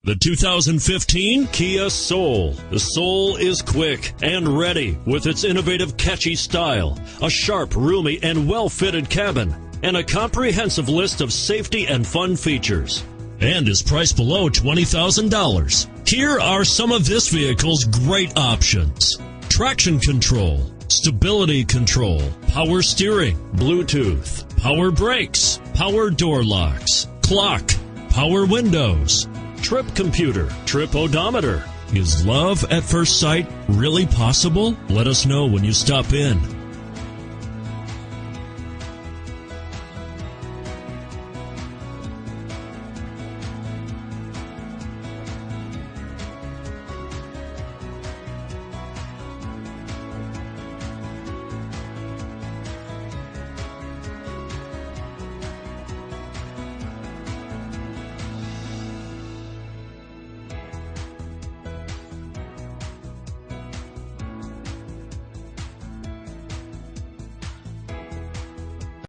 The 2015 Kia Soul. The Soul is quick and ready with its innovative, catchy style, a sharp, roomy, and well-fitted cabin, and a comprehensive list of safety and fun features. And is priced below $20,000. Here are some of this vehicle's great options: traction control, stability control, power steering, Bluetooth, power brakes, power door locks, clock, power windows, trip computer, trip odometer. Is love at first sight really possible? Let us know when you stop in.